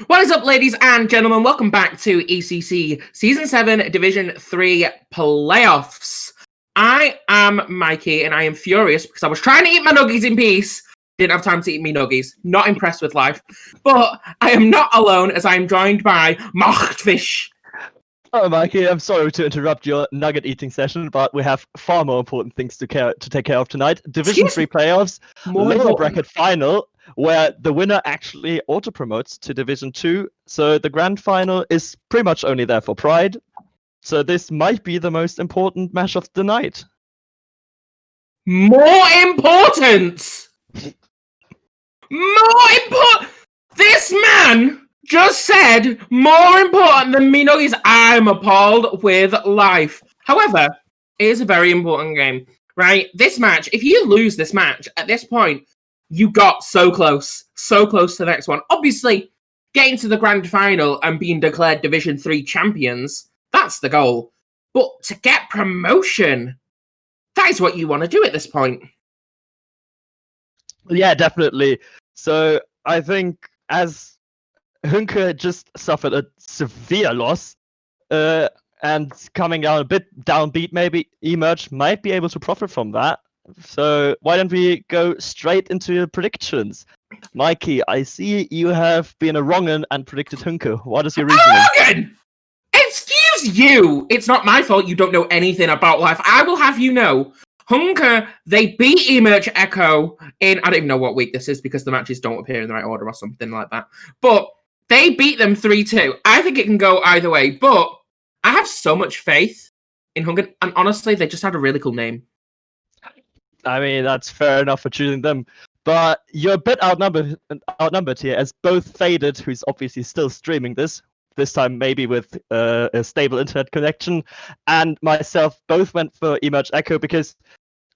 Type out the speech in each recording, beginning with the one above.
What is up, ladies and gentlemen? Welcome back to ECC Season 7 Division 3 Playoffs. I am Mikey, and I am furious because I was trying to eat my nuggies in peace. Didn't have time to eat me nuggies. Not impressed with life. But I am not alone, as I am joined by Machtfish. Oh, Mikey, I'm sorry to interrupt your nugget eating session, but we have far more important things to take care of tonight. Division 3 playoffs, lower bracket final, where the winner actually auto-promotes to Division 2. So the grand final is pretty much only there for pride. So this might be the most important match of the night. More important! This man just said more important than me nuggies. I'm appalled with life. However, it is a very important game, right? This match, if you lose this match at this point, you got so close to the next one. Obviously, getting to the grand final and being declared Division 3 champions, that's the goal. But to get promotion, that is what you want to do at this point. Yeah, definitely. So I think as Hünke just suffered a severe loss, and coming down a bit downbeat, maybe eMerge might be able to profit from that. So why don't we go straight into your predictions? Mikey, I see you have been a wrong'un and predicted Hünke. What is your reasoning? Excuse you! It's not my fault you don't know anything about life. I will have you know, Hünke, they beat eMerge Echo in, I don't even know what week this is because the matches don't appear in the right order or something like that. But they beat them 3-2. I think it can go either way, but I have so much faith in Hünke, and honestly, they just had a really cool name. I mean, that's fair enough for choosing them, but you're a bit outnumbered here, as both Faded, who's obviously still streaming this time maybe with a stable internet connection, and myself both went for eMerge Echo, because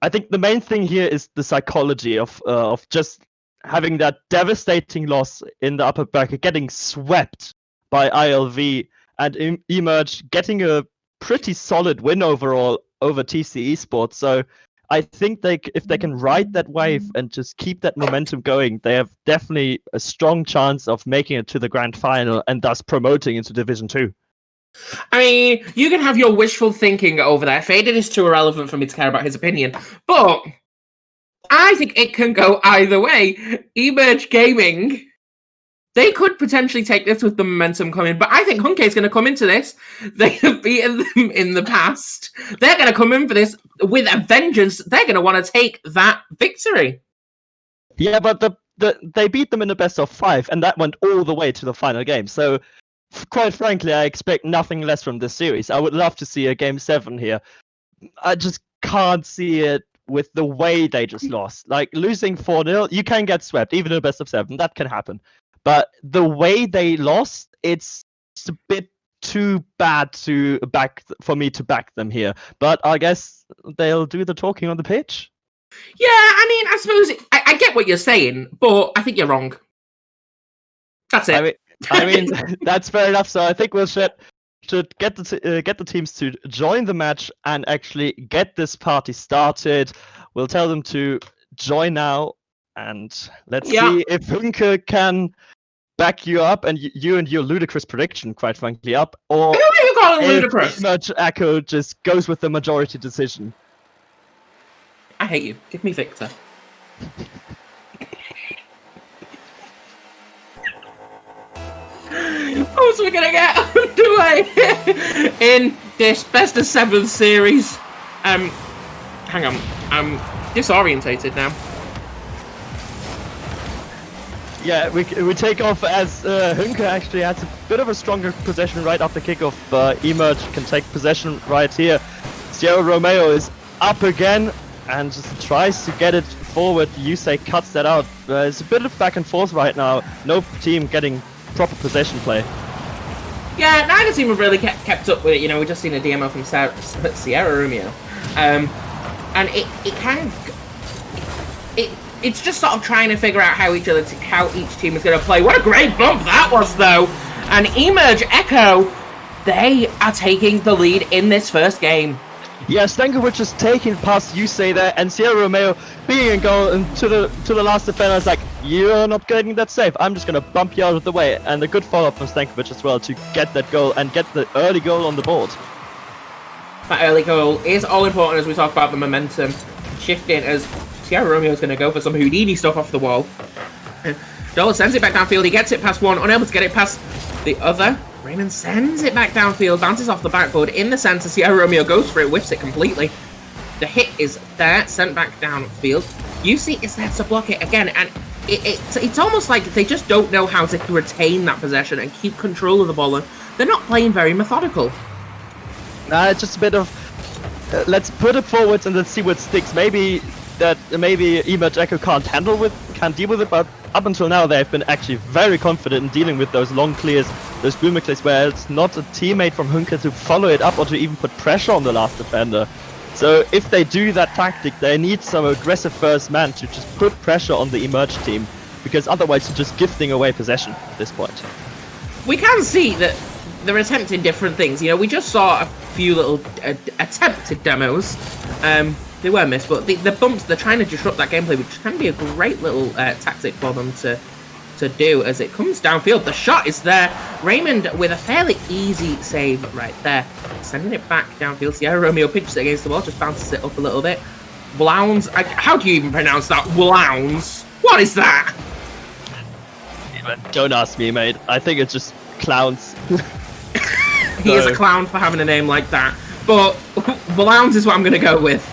I think the main thing here is the psychology of just having that devastating loss in the upper bracket, getting swept by ILV, and eMerge getting a pretty solid win overall over TC Esports. So I think if they can ride that wave and just keep that momentum going, they have definitely a strong chance of making it to the grand final and thus promoting into Division 2. I mean, you can have your wishful thinking over there. Faded is too irrelevant for me to care about his opinion, but I think it can go either way. eMerge Gaming, they could potentially take this with the momentum coming, but I think Hünke is going to come into this. They have beaten them in the past. They're going to come in for this with a vengeance. They're going to want to take that victory. Yeah, but they beat them in the best of 5, and that went all the way to the final game. So, quite frankly, I expect nothing less from this series. I would love to see a Game 7 here. I just can't see it with the way they just lost. Like, losing 4-0, you can get swept, even in the best of 7. That can happen. But the way they lost, it's a bit too bad for me to back them here. But I guess they'll do the talking on the pitch. Yeah, I mean, I suppose I get what you're saying, but I think you're wrong. That's it. I mean, that's fair enough. So I think we should get the teams to join the match and actually get this party started. We'll tell them to join now, and let's see if Hünke can back you up and your ludicrous prediction, quite frankly, up, or you call it ludicrous? eMerge Echo just goes with the majority decision. I hate you. Give me Victor. What's we gonna get underway in this best of 7 series? Hang on. I'm disorientated now. Yeah, we take off as Hünke actually has a bit of a stronger possession right after kickoff. eMerge can take possession right here. Sierra Romeo is up again and just tries to get it forward. Yusei cuts that out. It's a bit of back and forth right now. No team getting proper possession play. Yeah, neither team have really kept up with it. You know, we've just seen a DMO from Sierra Romeo. And it kind of... It's just sort of trying to figure out how each team is going to play. What a great bump that was, though! And eMerge Echo, they are taking the lead in this first game. Yeah, Stankovic is taking past Yusei there, and Sierra Romeo being in goal, and to the last defender is like, you're not getting that save. I'm just gonna bump you out of the way, and a good follow-up from Stankovic as well to get that goal and get the early goal on the board. That early goal is all important as we talk about the momentum shifting, as Sierra Romeo is going to go for some Houdini stuff off the wall. Dola sends it back downfield. He gets it past one, unable to get it past the other. Raymond sends it back downfield, bounces off the backboard in the center. Sierra Romeo goes for it, whiffs it completely. The hit is there, sent back downfield. UC is there to block it again, and it's almost like they just don't know how to retain that possession and keep control of the ball, and they're not playing very methodical. It's just a bit of let's put it forwards and let's see what sticks. Maybe eMerge Echo can't deal with it, but up until now they've been actually very confident in dealing with those long clears, those boomer clears, where it's not a teammate from Hünke to follow it up or to even put pressure on the last defender. So if they do that tactic, they need some aggressive first man to just put pressure on the eMerge team, because otherwise you're just gifting away possession at this point. We can see that they're attempting different things. You know, we just saw a few little attempted demos. They were missed, but the bumps, they're trying to disrupt that gameplay, which can be a great little tactic for them to do as it comes downfield. The shot is there. Raymond with a fairly easy save right there. Sending it back downfield. Sierra Romeo pinches it against the wall, just bounces it up a little bit. Blounds, how do you even pronounce that? Blounds? What is that? Don't ask me, mate. I think it's just clowns. He is a clown for having a name like that. But Blounds is what I'm going to go with.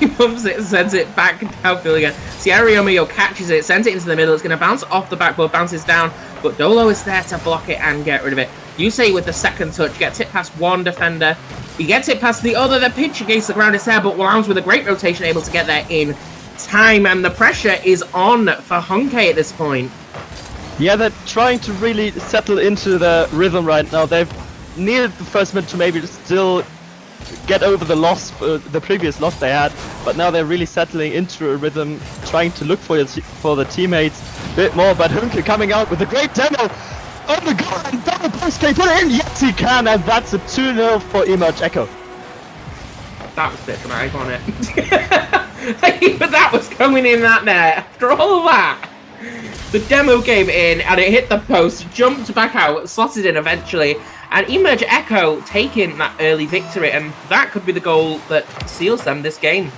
He bumps it and sends it back downfield again. Sierra Romeo catches it, sends it into the middle. It's going to bounce off the backboard, bounces down. But Dolo is there to block it and get rid of it. Yusei with the second touch gets it past one defender. He gets it past the other. The pitch against the ground is there, but Blounds with a great rotation able to get there in time. And the pressure is on for Hünke at this point. Yeah, they're trying to really settle into the rhythm right now. They've needed the first minute to maybe still get over the loss, the previous loss they had, but now they're really settling into a rhythm, trying to look for the teammates a bit more. But Hünke coming out with a great demo on the goal, and double post, can he put it in? Yes, he can, and that's a 2-0 for eMerge Echo. That was a bit dramatic, wasn't it? But that was going in that net. After all of that, the demo came in and it hit the post, jumped back out, slotted in eventually, and eMerge Echo taking that early victory, and that could be the goal that seals them this game.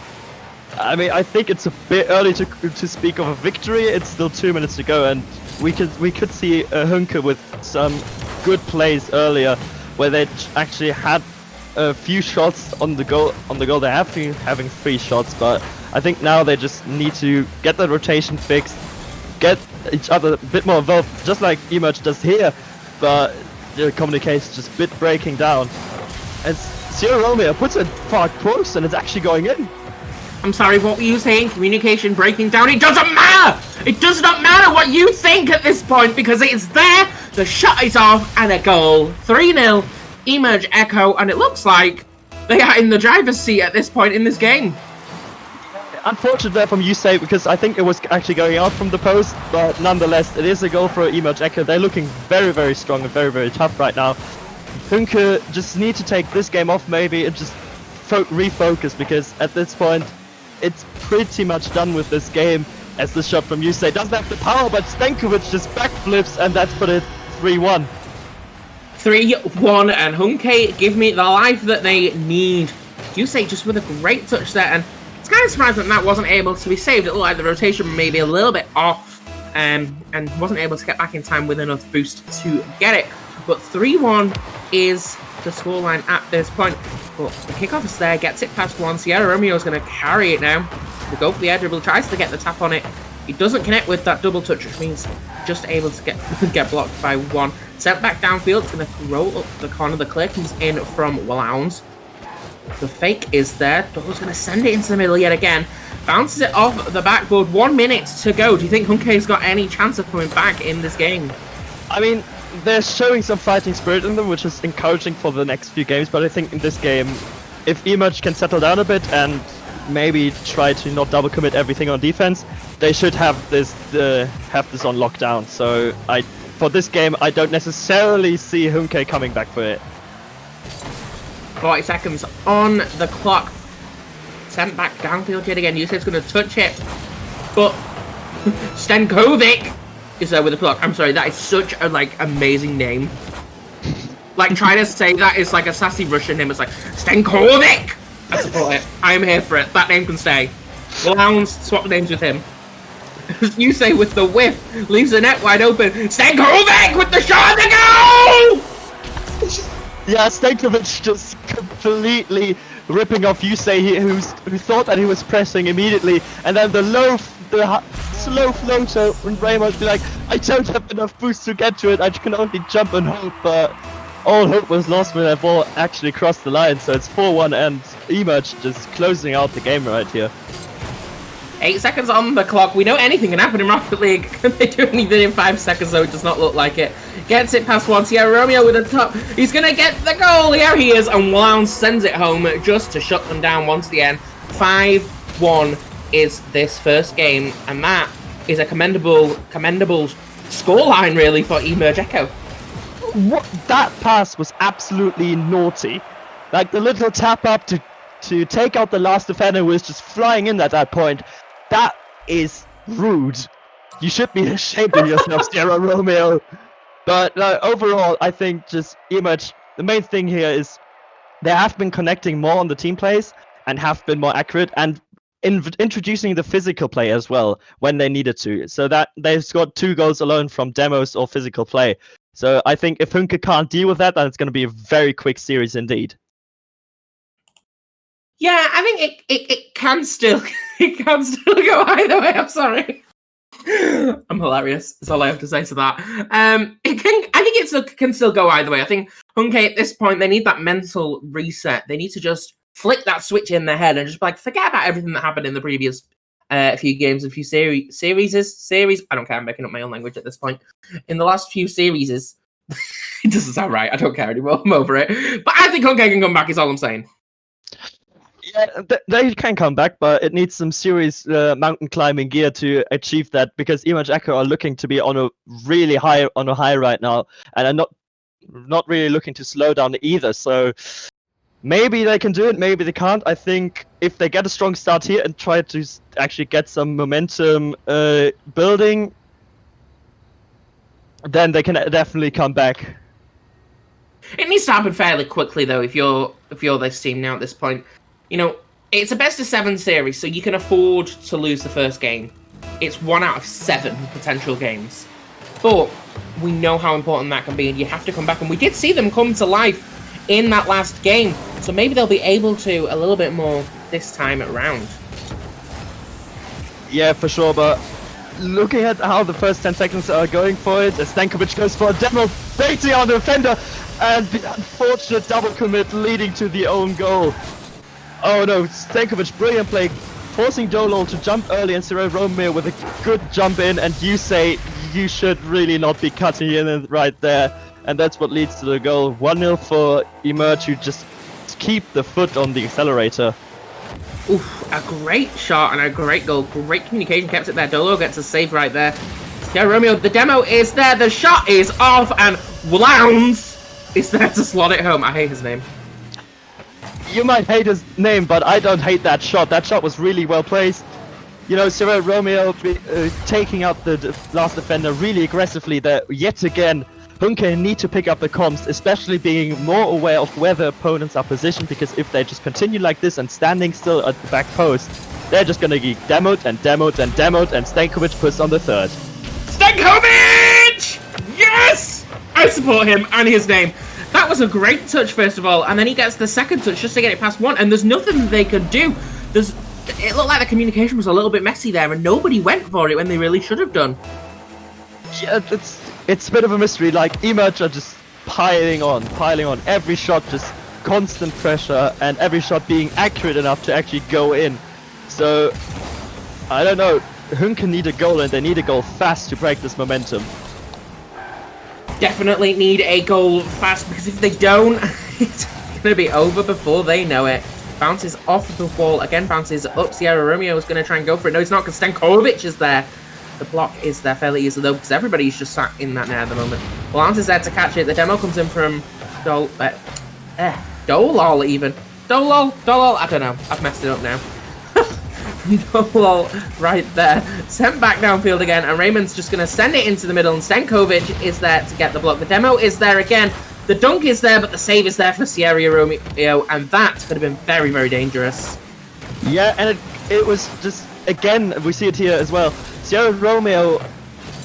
I mean, I think it's a bit early to speak of a victory. It's still 2 minutes to go, and we could see Hünke with some good plays earlier, where they actually had a few shots on the goal. They have been having 3 shots, but I think now they just need to get the rotation fixed, get each other a bit more involved, just like eMerge does here, but the communication just a bit breaking down. And Sierra Romeo puts it far post, and it's actually going in. I'm sorry, what were you saying? Communication breaking down? It doesn't matter! It does not matter what you think at this point, because it is there, the shot is off, and a goal. 3-0, eMerge Echo, and it looks like they are in the driver's seat at this point in this game. Unfortunate there from Yusei, because I think it was actually going out from the post, but nonetheless, it is a goal for eMerge Echo. They're looking very, very strong and very, very tough right now. Hünke just need to take this game off maybe and just refocus, because at this point, it's pretty much done with this game, as the shot from Yusei doesn't have the power, but Stankovic just backflips, and that's put it 3-1. 3-1, and Hünke give me the life that they need. Yusei just with a great touch there, and it's kind of surprising that wasn't able to be saved. It looked like the rotation may be a little bit off, and wasn't able to get back in time with enough boost to get it. But 3-1 is the scoreline at this point. But the kickoff is there, gets it past one. Sierra Romeo is going to carry it now. We'll go for the air dribble, tries to get the tap on it. He doesn't connect with that double touch, which means just able to get blocked by one. Sent back downfield, it's going to roll up the corner. The clear comes in from Wallows. The fake is there. Dolo's going to send it into the middle yet again. Bounces it off the backboard. 1 minute to go. Do you think Hünke's got any chance of coming back in this game? I mean, they're showing some fighting spirit in them, which is encouraging for the next few games, but I think in this game, if eMerge can settle down a bit and maybe try to not double commit everything on defense, they should have this on lockdown. So for this game, I don't necessarily see Hünke coming back for it. 40 seconds on the clock. Sent back downfield yet again. Yusef's going to touch it. But Stenkovic is there with the clock. I'm sorry, that is such a amazing name. Like trying to say that is like a sassy Russian name. It's like Stenkovic. I support it. I am here for it. That name can stay. Lowndes swap names with him. You say with the whiff, leaves the net wide open. Stenkovic with the shot to go! Yeah, Stenkovic just completely ripping off Yusei, who thought that he was pressing immediately, and then the slow floater, and Raymond be like, I don't have enough boost to get to it, I can only jump and hope, but all hope was lost when that ball actually crossed the line, so it's 4-1 and eMerge just closing out the game right here. 8 seconds on the clock. We know anything can happen in Rocket League. Can they do anything in 5 seconds, though? It does not look like it. Gets it past one. Sierra Romeo with a top. He's going to get the goal. Here he is. And Lowndes sends it home just to shut them down once again. 5-1 is this first game. And that is a commendable scoreline, really, for eMerge Echo. What? That pass was absolutely naughty. Like, the little tap up to take out the last defender who was just flying in at that point. That is rude. You should be ashamed of yourself, Sierra Romeo. But overall, I think just eMerge, the main thing here is they have been connecting more on the team plays and have been more accurate and introducing the physical play as well when they needed to. So that they've scored 2 goals alone from demos or physical play. So I think if Hünke can't deal with that, then it's going to be a very quick series indeed. Yeah, I think it can still go either way. I'm sorry. I'm hilarious. That's all I have to say to that. I think it can still go either way. I think Hünke at this point, they need that mental reset. They need to just flick that switch in their head and just be like, forget about everything that happened in the previous few games, a few series. I don't care. I'm making up my own language at this point. In the last few series, it doesn't sound right. I don't care anymore. I'm over it. But I think Hünke can come back. Is all I'm saying. Yeah, they can come back, but it needs some serious mountain climbing gear to achieve that, because eMerge Echo are looking to be on a really high right now, and are not really looking to slow down either. So maybe they can do it, maybe they can't. I think if they get a strong start here and try to actually get some momentum building, then they can definitely come back. It needs to happen fairly quickly, though. If you're this team now at this point. You know, it's a best-of-7 series, so you can afford to lose the first game. It's 1 out of 7 potential games. But we know how important that can be, and you have to come back. And we did see them come to life in that last game, so maybe they'll be able to a little bit more this time around. Yeah, for sure, but looking at how the first 10 seconds are going for it, Stenkovic goes for a demo, baiting on the defender, and the unfortunate double commit leading to the own goal. Oh no, Stenkovic, brilliant play, forcing Jolol to jump early, and Sierra Romeo with a good jump in, and you say you should really not be cutting in right there, and that's what leads to the goal. 1-0 for eMerge, who just keep the foot on the accelerator. Oof, a great shot and a great goal, great communication, kept it there. Dolo gets a save right there. Sierra Romeo, the demo is there, the shot is off, and Lowndes is there to slot it home. I hate his name. You might hate his name, but I don't hate that shot. That shot was really well placed. You know, Sierra Romeo taking out the last defender really aggressively there. Yet again, Hünke need to pick up the comms, especially being more aware of where the opponents are positioned, because if they just continue like this and standing still at the back post, they're just going to get demoed and demoed and demoed, and Stenkovic puts on the third. Stenkovic! Yes! I support him and his name. That was a great touch, first of all, and then he gets the second touch just to get it past one, and there's nothing they could do. It looked like the communication was a little bit messy there, and nobody went for it when they really should have done. Yeah, it's a bit of a mystery. Like, eMerge are just piling on. Every shot just constant pressure, and every shot being accurate enough to actually go in. So, I don't know. Hünke need a goal, and they need a goal fast to break this momentum. Definitely need a goal fast, because if they don't, it's going to be over before they know it. Bounces off the wall, again bounces up. Sierra Romeo is going to try and go for it. No, it's not, because Stenkovic is there. The block is there fairly easily, though, because everybody's just sat in that net at the moment. Lowndes is there to catch it. The demo comes in from goal. Dolol even. Dolol, I don't know. I've messed it up now. Dolol right there. Sent back downfield again, and Raymond's just going to send it into the middle, and Stankovic is there to get the block. The demo is there again. The dunk is there, but the save is there for Sierra Romeo, and that could have been very, very dangerous. Yeah, and it was just, again, we see it here as well. Sierra Romeo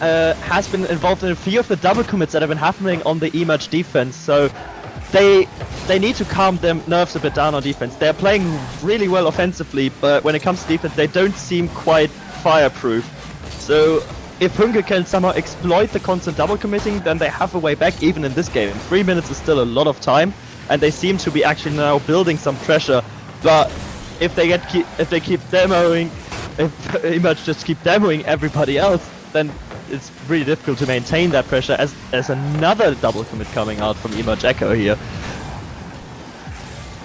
has been involved in a few of the double commits that have been happening on the eMerge defense, so they need to calm their nerves a bit down on defense. They're playing really well offensively, but when it comes to defense, they don't seem quite fireproof. So if Hünke can somehow exploit the constant double committing, then they have a way back even in this game. 3 minutes is still a lot of time, and they seem to be actually now building some pressure. But if they keep demoing, if eMerge just keep demoing everybody else, then it's really difficult to maintain that pressure as another double commit coming out from eMerge Echo here.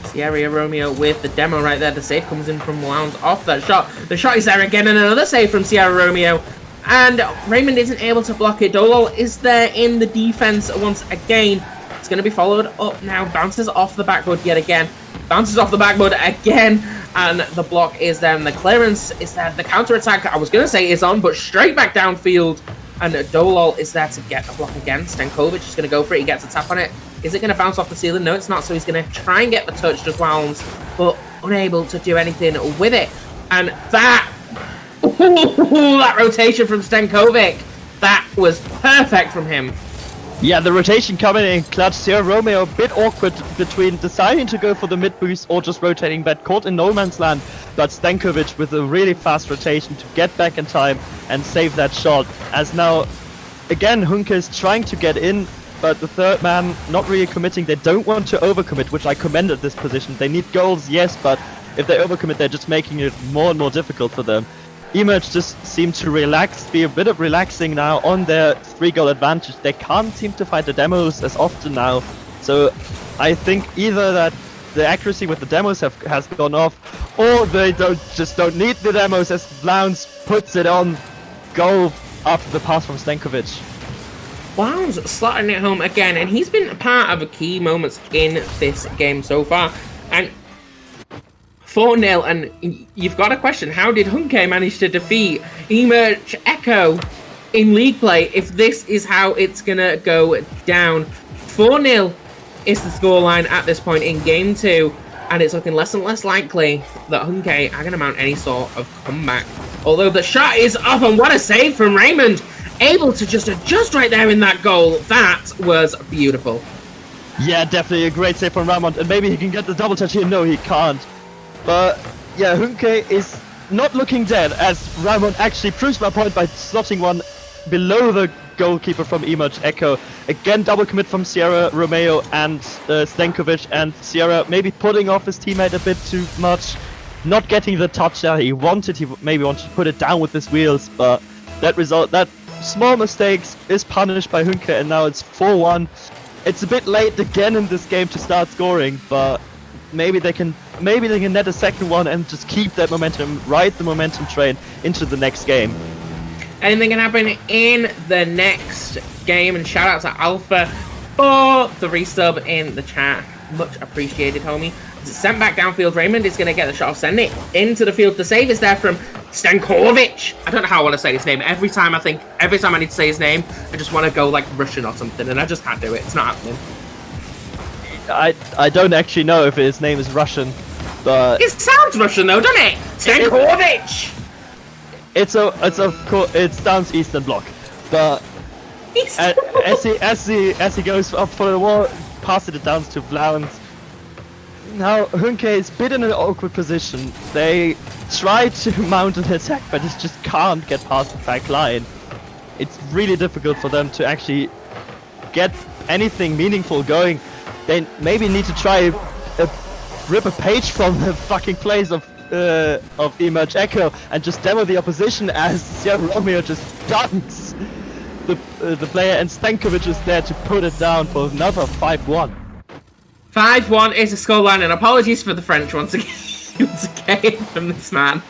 Sierra Romeo with the demo right there. The save comes in from Lowndes off that shot. The shot is there again, and another save from Sierra Romeo. And Raymond isn't able to block it. Dolol is there in the defense once again. It's going to be followed up now. Bounces off the backboard yet again. Bounces off the backboard again. And the block is there, and the clearance is there. The counter-attack, I was going to say, is on, but straight back downfield. And Dolol is there to get the block again. Stankovic is going to go for it. He gets a tap on it. Is it going to bounce off the ceiling? No, it's not. So he's going to try and get the touch to Lowndes, but unable to do anything with it. And that that rotation from Stankovic, that was perfect from him. Yeah, the rotation coming in clutch. Sierra Romeo a bit awkward between deciding to go for the mid boost or just rotating back, caught in no man's land. But Stankovic with a really fast rotation to get back in time and save that shot. As now, again, Hünke is trying to get in, but the third man not really committing. They don't want to overcommit, which I commend at this position. They need goals, yes, but if they overcommit, they're just making it more and more difficult for them. eMerge just seem to be a bit of relaxing now on their 3-goal advantage. They can't seem to find the demos as often now. So I think either that the accuracy with the demos has gone off, or they just don't need the demos as Lowndes puts it on goal after the pass from Stankovic. Lowndes slotting it home again, and he's been a part of the key moments in this game so far. And 4-0, and you've got a question. How did Hünke manage to defeat eMerge Echo in league play if this is how it's going to go down? 4-0 is the scoreline at this point in Game 2, and it's looking less and less likely that Hünke are going to mount any sort of comeback. Although the shot is off, and what a save from Raymond! Able to just adjust right there in that goal. That was beautiful. Yeah, definitely a great save from Ramond, and maybe he can get the double touch here. No, he can't. But yeah, Hünke is not looking dead, as Ramond actually proves my point by slotting one below the goalkeeper from eMerge Echo. Again, double commit from Sierra Romeo and Stankovic, and Sierra maybe putting off his teammate a bit too much, not getting the touch that he wanted. He maybe wanted to put it down with his wheels, but that small mistakes is punished by Hünke, and now it's 4-1. It's a bit late again in this game to start scoring, but maybe they can net a second one and just keep that momentum, ride the momentum train into the next game. Anything can happen in the next game, and shout out to Alpha for the resub in the chat. Much appreciated, homie. It's sent back downfield. Raymond is going to get the shot off, send it into the field. The save is there from Stankovic. I don't know how I want to say his name. Every time I need to say his name, I just want to go like Russian or something, and I just can't do it. It's not happening. I don't actually know if his name is Russian, but it sounds Russian though, doesn't it? Stankovic. It sounds Eastern Bloc, but as he goes up for the wall, passes it down to Lowndes. Now Hünke is a bit in an awkward position. They try to mount an attack, but it just can't get past the back line. It's really difficult for them to actually get anything meaningful going. They maybe need to try rip a page from the fucking plays of eMerge Echo and just demo the opposition, as Sierra Romeo just dunks the player, and Stankovic is there to put it down for another 5-1. 5-1 is the scoreline, and apologies for the French once again from this man.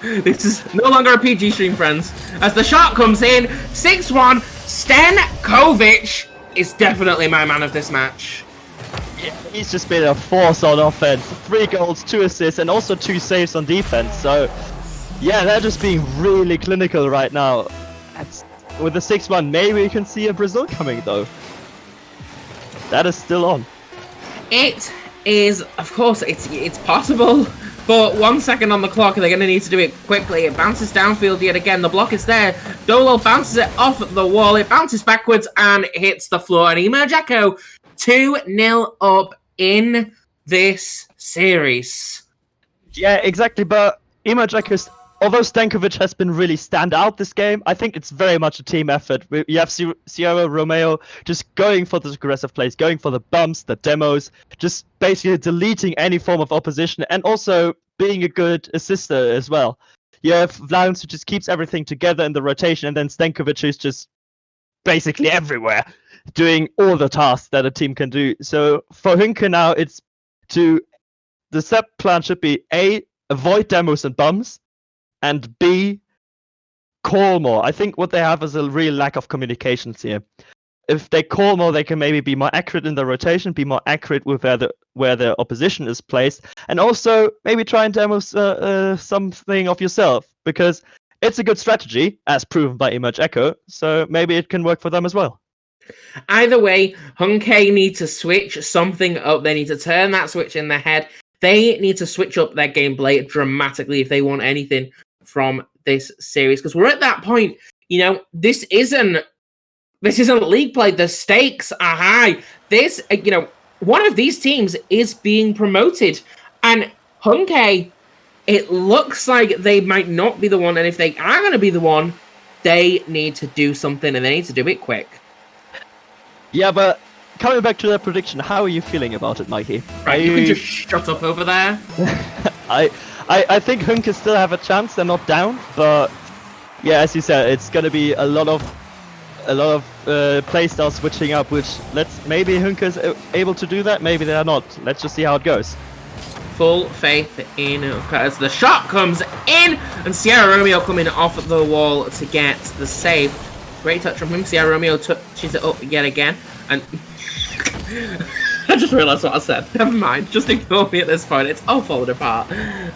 This is no longer a PG stream, friends. As the shot comes in, 6-1, Stankovic is definitely my man of this match. He's just been a force on offense. 3 goals, 2 assists, and also 2 saves on defense. So, yeah, they're just being really clinical right now. With the 6-1, maybe we can see a Brazil coming, though. That is still on. It is, of course, it's possible. But 1 second on the clock, they're going to need to do it quickly. It bounces downfield yet again. The block is there. Dolo bounces it off the wall. It bounces backwards and hits the floor. And eMerge Echo 2-0 up in this series. Yeah, exactly. But eMerge Echo, although Stankovic has been really stand out this game, I think it's very much a team effort. You have Sierra Romeo just going for the aggressive plays, going for the bumps, the demos, just basically deleting any form of opposition, and also being a good assister as well. You have Vlauns who just keeps everything together in the rotation, and then Stankovic who's just basically everywhere, doing all the tasks that a team can do. So for Hünke now, the set plan should be A, avoid demos and bumps, and B, call more. I think what they have is a real lack of communications here. If they call more, they can maybe be more accurate in the rotation, be more accurate with where the opposition is placed, and also maybe try and demo something of yourself, because it's a good strategy, as proven by eMerge Echo, so maybe it can work for them as well. Either way, Hünke need to switch something up. They need to turn that switch in their head. They need to switch up their gameplay dramatically if they want anything from this series, because we're at that point. This isn't league play. The stakes are high. This, one of these teams is being promoted, and Hünke, it looks like they might not be the one. And if they are going to be the one, they need to do something, and they need to do it quick. Yeah, but coming back to that prediction, how are you feeling about it, Mikey? Right, you can just shut up over there. I think Hünke still have a chance. They're not down, but yeah, as you said, it's gonna be a lot of playstyle switching up. Which maybe Hünke's able to do that. Maybe they are not. Let's just see how it goes. Full faith in as the shot comes in, and Sierra Romeo coming off the wall to get the save. Great touch from him. Sierra Romeo touches it up yet again, and I just realised what I said. Never mind. Just ignore me at this point. It's all falling apart.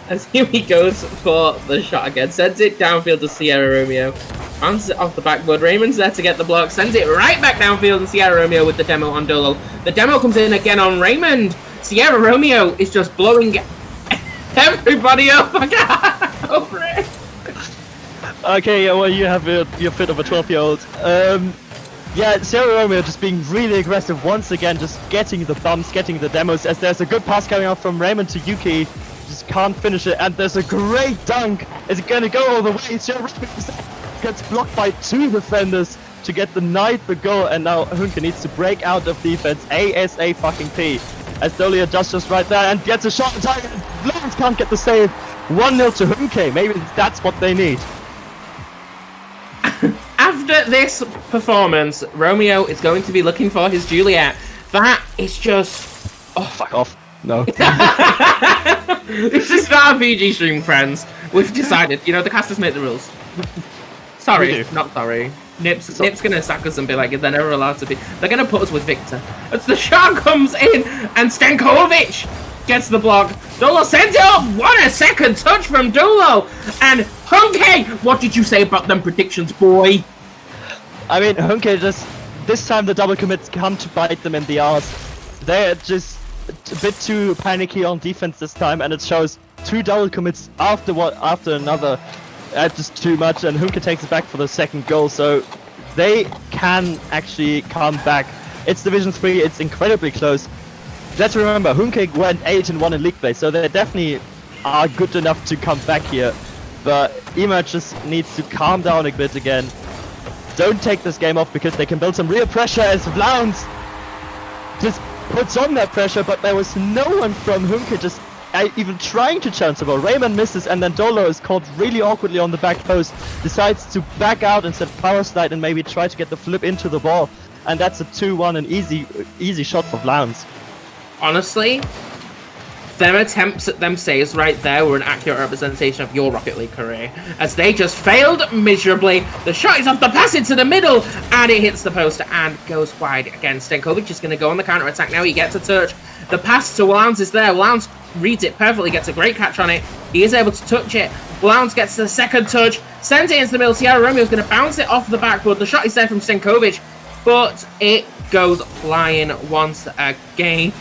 As here he goes for the shot again. Sends it downfield to Sierra Romeo. Bounces it off the backboard. Raymond's there to get the block. Sends it right back downfield, and Sierra Romeo with the demo on Dolo. The demo comes in again on Raymond. Sierra Romeo is just blowing everybody up. I can't over it. Okay, well, you have your fit of a 12-year-old. Yeah, Sierra Romeo just being really aggressive once again, just getting the bumps, getting the demos, as there's a good pass coming out from Raymond to Yuki. Just can't finish it, and there's a great dunk. Is it going to go all the way? Sierra Romeo gets blocked by 2 defenders to get the goal, and now Hünke needs to break out of defense ASAP. As Dolly adjusts just right there and gets a shot on target. Vlauns can't get the save. 1-0 to Hünke. Maybe that's what they need. After this performance, Romeo is going to be looking for his Juliet. That is just... Oh, fuck off. No. This is not a PG stream, friends. We've decided. The casters make the rules. Sorry, not sorry. Nip's gonna sack us and be like, they're never allowed to be. They're gonna put us with Victor. As the shot comes in, and Stankovic gets the block. Dolo sends it up. What a second touch from Dolo. And Hünke, what did you say about them predictions, boy? I mean, Hünke this time the double commits come to bite them in the arse. They're just a bit too panicky on defense this time, and it shows 2 double commits after another. That's just too much, and Hünke takes it back for the second goal, so they can actually come back. It's Division 3, it's incredibly close. Let's remember, Hünke went 8-1 in league play, so they definitely are good enough to come back here. But eMerge just needs to calm down a bit again. Don't take this game off, because they can build some real pressure as Vlauns just puts on that pressure, but there was no one from Hünke just even trying to challenge the ball. Raymond misses, and then Dolo is caught really awkwardly on the back post, decides to back out instead of power slide and maybe try to get the flip into the ball, and that's a 2-1, an easy shot for Vlauns. Honestly, Their attempts at them saves right there were an accurate representation of your Rocket League career, as they just failed miserably. The shot is off the pass into the middle, and it hits the post and goes wide again. Stenkovic is going to go on the counter-attack now. He gets a touch. The pass to Wallowns is there. Wallowns reads it perfectly, gets a great catch on it. He is able to touch it. Wallowns gets the second touch, sends it into the middle. Sierra Romeo is going to bounce it off the backboard. The shot is there from Stenkovic, but it goes flying once again.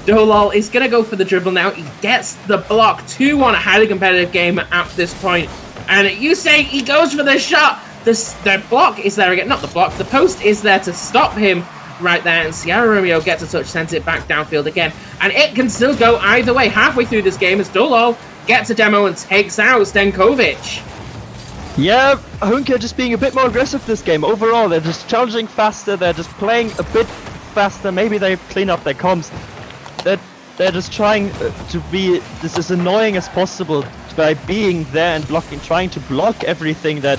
Dolol is going to go for the dribble now. He gets the block. 2-1, a highly competitive game at this point. And you say he goes for the shot. The block is there again. Not the block. The post is there to stop him right there. And Sierra Romeo gets a touch, sends it back downfield again. And it can still go either way halfway through this game as Dolol gets a demo and takes out Stenkovic. Yeah, Hünke just being a bit more aggressive this game. Overall, they're just challenging faster. They're just playing a bit faster. Maybe they clean up their comms. They're just trying to be this as annoying as possible by being there and blocking, trying to block everything that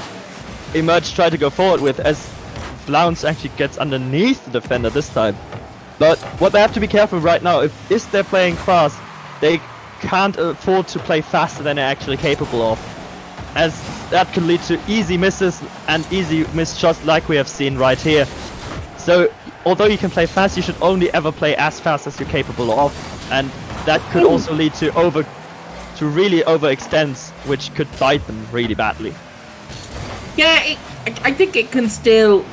eMerge try to go forward with, as Blounce actually gets underneath the defender this time. But what they have to be careful right now, if they're playing fast, they can't afford to play faster than they're actually capable of, as that can lead to easy misses and easy missed shots like we have seen right here. So although you can play fast, you should only ever play as fast as you're capable of, and that could also lead to really overextends, which could bite them really badly. Yeah, I think it can still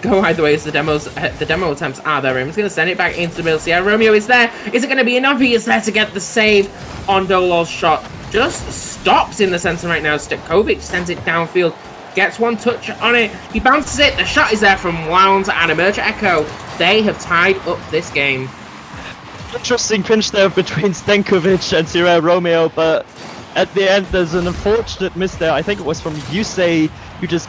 go either way as the demo attempts are there. He's going to send it back into the middle. Sierra Romeo is there. Is it going to be enough? He is there to get the save on Dolol's shot. Just stops in the center right now. Stenkovic sends it downfield. Gets one touch on it. He bounces it. The shot is there from Wounds and eMerge Echo. They have tied up this game. Interesting pinch there between Stenkovic and Sierra Romeo, but at the end there's an unfortunate miss there. I think it was from Yusei, who just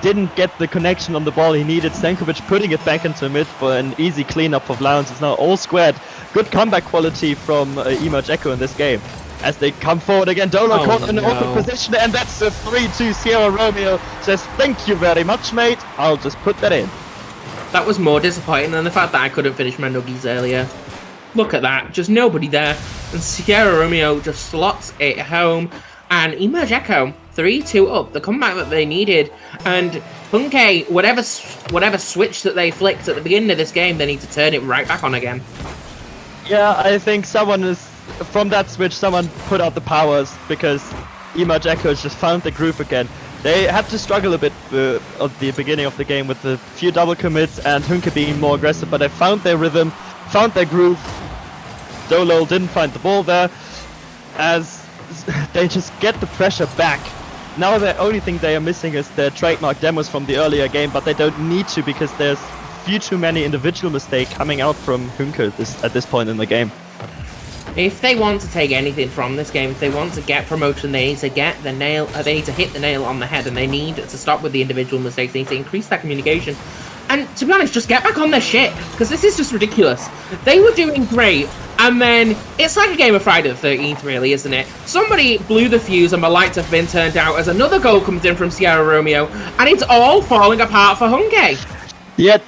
didn't get the connection on the ball he needed. Stenkovic putting it back into mid for an easy cleanup of Lounge. It's now all squared. Good comeback quality from eMerge Echo in this game. As they come forward again, Dolo caught in an awkward position, and that's a 3-2. Sierra Romeo says, "Thank you very much, mate. I'll just put that in." That was more disappointing than the fact that I couldn't finish my nuggies earlier. Look at that, just nobody there. And Sierra Romeo just slots it home. And eMerge Echo, 3-2 up, the comeback that they needed. And Hünke, whatever switch that they flicked at the beginning of this game, they need to turn it right back on again. Yeah, I think from that switch, someone put out the powers, because eMerge Echo just found the groove again. They had to struggle a bit at the beginning of the game with a few double commits and Hünke being more aggressive, but they found their rhythm, found their groove. Dolo didn't find the ball there, as they just get the pressure back. Now the only thing they are missing is their trademark demos from the earlier game, but they don't need to, because there's few too many individual mistakes coming out from Hünke at this point in the game. If they want to take anything from this game, if they want to get promotion, they need to get the nail. They need to hit the nail on the head, and they need to stop with the individual mistakes. They need to increase that communication, and to be honest, just get back on their shit, because this is just ridiculous. They were doing great, and then it's like a game of Friday the 13th, really, isn't it? Somebody blew the fuse, and the lights have been turned out as another goal comes in from Sierra Romeo, and it's all falling apart for Hünke. Yet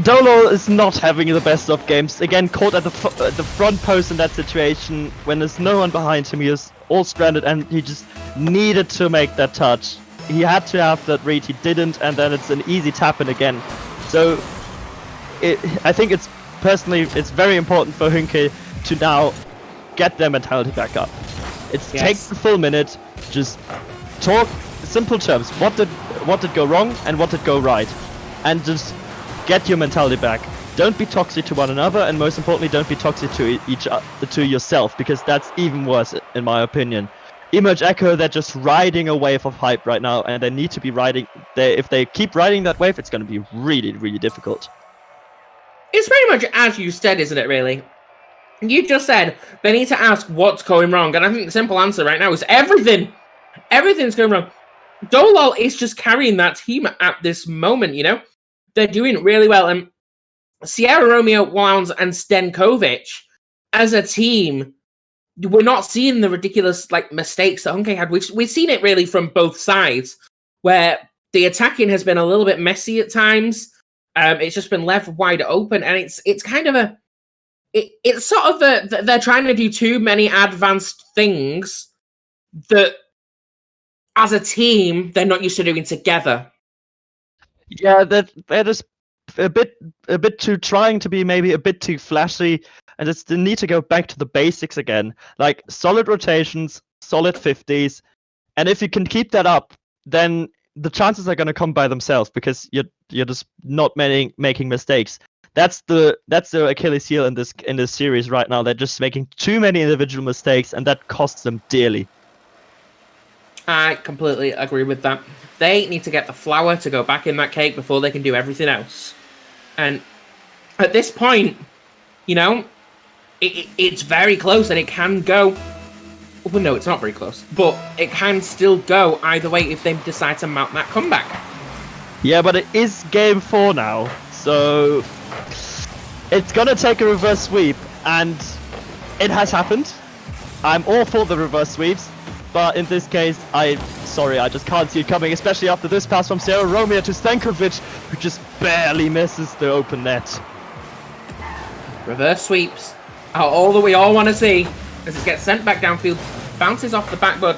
Dolo is not having the best of games. Again, caught at the front post in that situation when there's no one behind him. He is all stranded, and he just needed to make that touch. He had to have that read. He didn't, and then it's an easy tap in again. So I think it's very important for Hünke to now get their mentality back up. Take the full minute, just talk simple terms. What did go wrong and what did go right, and just get your mentality back. Don't be toxic to one another, and most importantly, don't be toxic to yourself, because that's even worse, in my opinion. eMerge Echo, they're just riding a wave of hype right now, and they need to be riding. If they keep riding that wave, it's going to be really, really difficult. It's pretty much as you said, isn't it, really? You just said they need to ask what's going wrong, and I think the simple answer right now is everything. Everything's going wrong. Dolol is just carrying that team at this moment, you know? They're doing really well, and Sierra Romeo, Wounds, and Stenkovic, as a team, we're not seeing the ridiculous mistakes that Hünke had. We've seen it really from both sides, where the attacking has been a little bit messy at times. It's just been left wide open, and it's kind of it's sort of they're trying to do too many advanced things that, as a team, they're not used to doing together. Yeah, they're just a bit too trying to be maybe a bit too flashy, and it's the need to go back to the basics again, like solid rotations, solid 50s, and if you can keep that up, then the chances are going to come by themselves because you're just not making mistakes. That's the Achilles heel in this series right now. They're just making too many individual mistakes, and that costs them dearly. I completely agree with that. They need to get the flour to go back in that cake before they can do everything else. And at this point, you know, it's very close, and it can go. Well, no, it's not very close, but it can still go either way if they decide to mount that comeback. Yeah, but it is game 4 now, so it's gonna take a reverse sweep, and it has happened. I'm all for the reverse sweeps, but in this case, I just can't see it coming, especially after this pass from Sierra Romeo to Stankovic, who just barely misses the open net. Reverse sweeps are all that we all want to see as it gets sent back downfield, bounces off the backboard.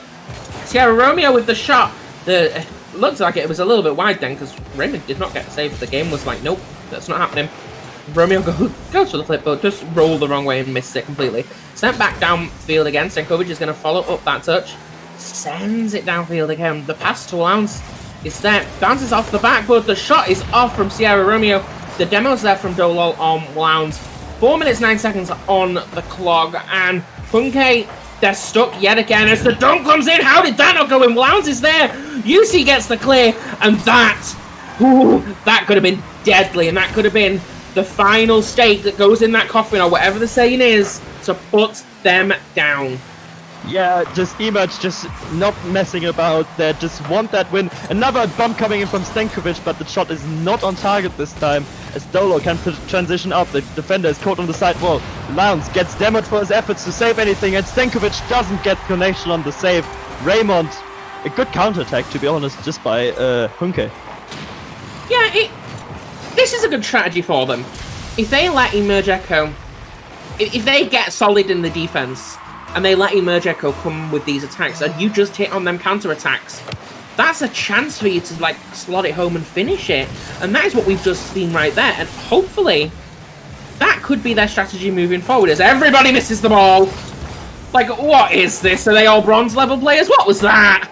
Sierra Romeo with the shot. It looked like it was a little bit wide then because Raymond did not get saved. The game was like, nope, that's not happening. Romeo goes for the flip, but just rolled the wrong way and missed it completely. Sent back downfield again. Stankovic is going to follow up that touch. Sends it downfield again. The pass to Lowndes is there. Bounces off the backboard. The shot is off from Sierra Romeo. The demo's there from Dolol on Lowndes. 4 minutes 9 seconds on the clock, and Hünke, they're stuck yet again as the dunk comes in. How did that not go in? Lowndes is there. UC gets the clear, and that could have been deadly, and that could have been the final stake that goes in that coffin, or whatever the saying is, to put them down. Yeah, just eMerge just not messing about. They just want that win. Another bump coming in from Stankovic, but the shot is not on target this time, as Dolo can transition up. The defender is caught on the side wall. Lowndes gets demoed for his efforts to save anything, and Stankovic doesn't get connection on the save. Raymond, a good counterattack, to be honest, just by Hünke. Yeah, this is a good strategy for them. If they let eMerge Echo, if they get solid in the defense, and they let eMerge Echo come with these attacks, and you just hit on them counter-attacks, that's a chance for you to, like, slot it home and finish it. And that is what we've just seen right there. And hopefully, that could be their strategy moving forward, as everybody misses the ball. Like, what is this? Are they all bronze-level players? What was that?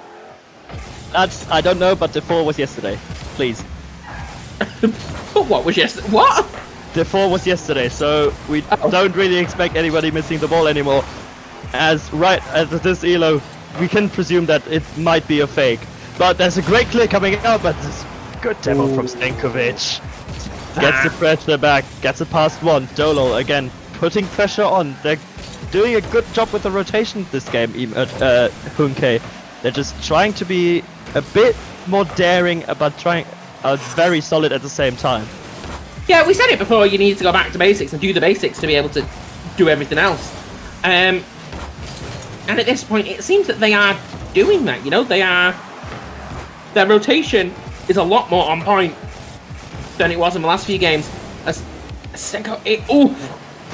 I don't know, but the 4 was yesterday. Please. But what was yesterday? What? The 4 was yesterday, so we don't really expect anybody missing the ball anymore. As right at this elo, we can presume that it might be a fake. But there's a great clear coming out, but this good demo from Stankovic. Gets the pressure back, gets it past one. Dolo again putting pressure on. They're doing a good job with the rotation this game, Hünke. They're just trying to be a bit more daring, but trying very solid at the same time. Yeah, we said it before, you need to go back to basics and do the basics to be able to do everything else. And at this point, it seems that they are doing that, you know? Their rotation is a lot more on point than it was in the last few games.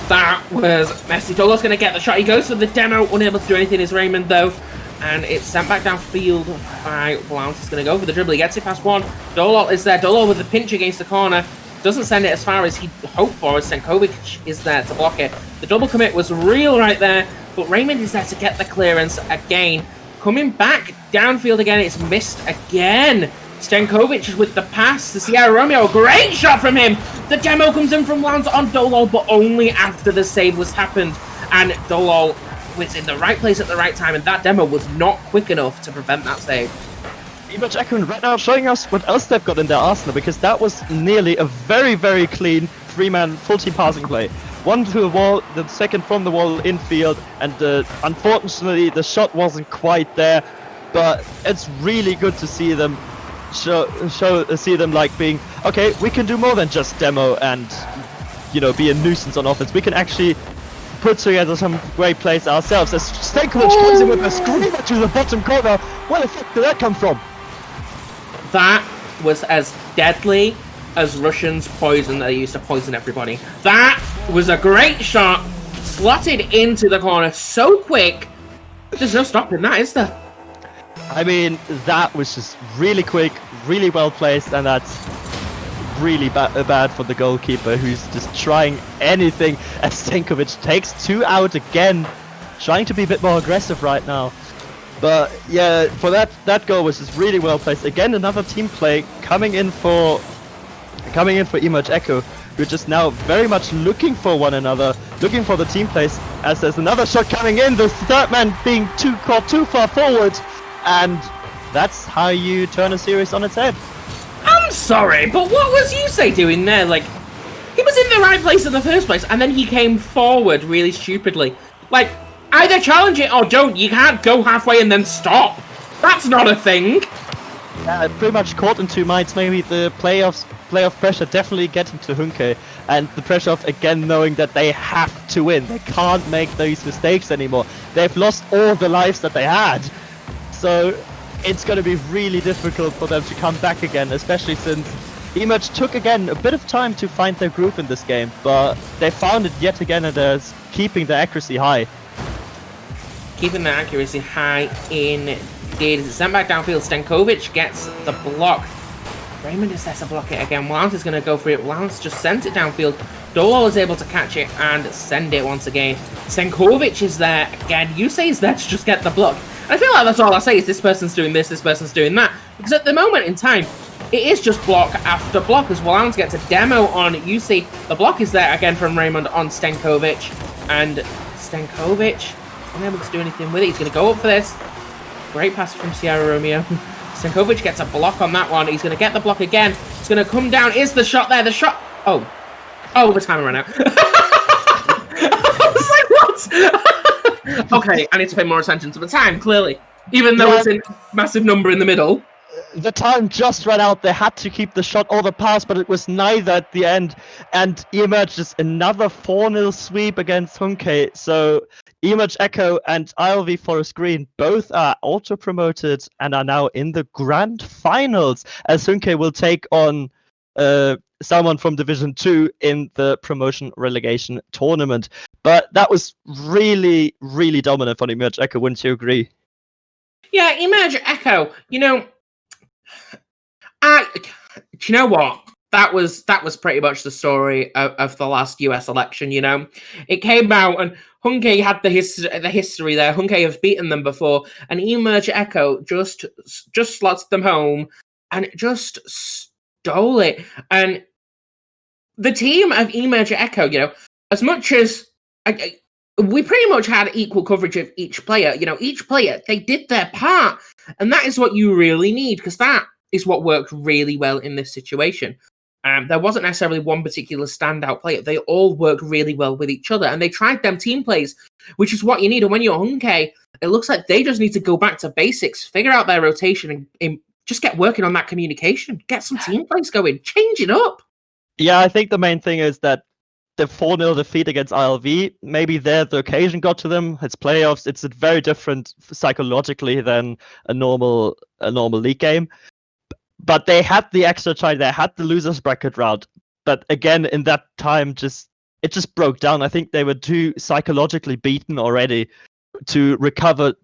That was messy. Dolo's going to get the shot. He goes for the demo, unable to do anything is Raymond, though. And it's sent back downfield by Lowndes. He's going to go for the dribble. He gets it past one. Dolo is there. Dolo with the pinch against the corner. Doesn't send it as far as he'd hoped for, as Stankovic is there to block it. The double commit was real right there, but Raymond is there to get the clearance again. Coming back downfield again, it's missed again. Stankovic is with the pass to Sierra Romeo. Great shot from him. The demo comes in from Lowndes on Dolo, but only after the save was happened. And Dolo was in the right place at the right time, and that demo was not quick enough to prevent that save. eMerge Echo right now showing us what else they've got in their arsenal, because that was nearly a very, very clean 3-man full-team passing play. One to the wall, the second from the wall infield, and unfortunately the shot wasn't quite there, but it's really good to see them see them like being, okay, we can do more than just demo and, you know, be a nuisance on offense. We can actually put together some great plays ourselves. As Stankovic comes in with a screamer to the bottom corner, where the fuck did that come from? That was as deadly as Russians poison. They used to poison everybody. That was a great shot, slotted into the corner so quick. There's no stopping that, is there? I mean, that was just really quick, really well placed, and that's really bad for the goalkeeper, who's just trying anything as Stankovic takes 2 out again, trying to be a bit more aggressive right now. But yeah, for that goal was just really well placed. Again, another team play coming in for eMerge Echo, who are just now very much looking for one another, looking for the team plays. As there's another shot coming in, the third man being caught too far forward, and that's how you turn a series on its head. I'm sorry, but what was Yusei doing there? Like, he was in the right place in the first place, and then he came forward really stupidly. Like, either challenge it or don't. You can't go halfway and then stop. That's not a thing. Pretty much caught in 2 minds. Maybe the playoff pressure definitely getting to Hünke, and the pressure of again knowing that they have to win. They can't make those mistakes anymore. They've lost all the lives that they had. So it's going to be really difficult for them to come back again, especially since eMerge took again a bit of time to find their groove in this game, but they found it yet again, and they're keeping the accuracy high. Keeping the accuracy high indeed. It's sent back downfield. Stankovic gets the block. Raymond is there to block it again. Lance is going to go for it. Lance just sent it downfield. Dolol is able to catch it and send it once again. Stankovic is there again. Yusei is there to just get the block. I feel like that's all I say is this person's doing this person's doing that. Because at the moment in time, it is just block after block as Wallans gets a demo on Yusei. The block is there again from Raymond on Stankovic. And Stankovic unable to do anything with it. He's going to go up for this. Great pass from Sierra Romeo. Stankovic gets a block on that one. He's going to get the block again. It's going to come down. Is the shot there? The shot. Oh, the timer ran out. I was like, what? Okay, I need to pay more attention to the time, clearly. Even though it's a massive number in the middle. The time just ran out. They had to keep the shot or the pass, but it was neither at the end. And eMerge just another 4-0 sweep against Hünke. So eMerge Echo and ILV Forest Green both are auto-promoted and are now in the grand finals, as Hünke will take on someone from Division 2 in the promotion relegation tournament. But that was really, really dominant for eMerge Echo, wouldn't you agree? Yeah, eMerge Echo, you know, do you know what? That was pretty much the story of the last US election, you know? It came out and Hünke had the history there. Hünke have beaten them before, and eMerge Echo just slots them home and just stole it. And the team of eMerge Echo, you know, as much as we pretty much had equal coverage of each player, you know, each player, they did their part. And that is what you really need, because that is what worked really well in this situation. There wasn't necessarily one particular standout player. They all worked really well with each other, and they tried them team plays, which is what you need. And when you're Hünke, it looks like they just need to go back to basics, figure out their rotation, and just get working on that communication. Get some team plays going. Change it up. Yeah, I think the main thing is that the 4-0 defeat against ILV, maybe there the occasion got to them. It's playoffs. It's very different psychologically than a normal league game. But they had the extra try. They had the losers bracket route. But again, in that time, it just broke down. I think they were too psychologically beaten already to recover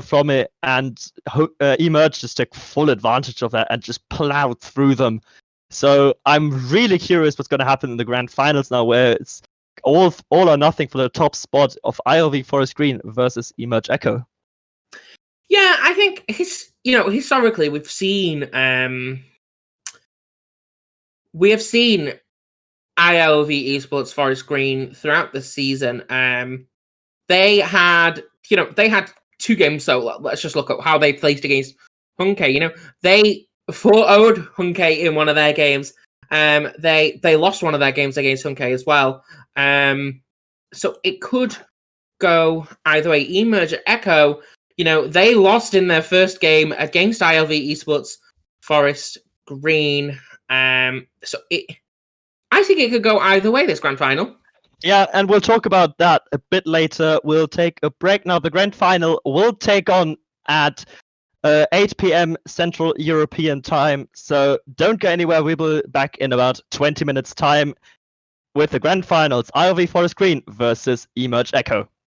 from it. And eMerge just took full advantage of that and just plowed through them. So I'm really curious what's going to happen in the grand finals now, where it's all or nothing for the top spot of ILV Forest Green versus eMerge Echo. Yeah, I think historically we've seen ILV Esports Forest Green throughout the season. They had 2 games, so let's just look at how they placed against Hünke. You know, they 4-0'd Hünke in one of their games. They lost one of their games against Hünke as well. So it could go either way. eMerge Echo, you know, they lost in their first game against ILV Esports Forest Green. I think it could go either way, this grand final. Yeah, and we'll talk about that a bit later. We'll take a break now. The grand final will take on at 8 p.m. Central European time. So don't go anywhere. We'll be back in about 20 minutes time. with the grand finals, IOV Forest Green versus eMerge Echo.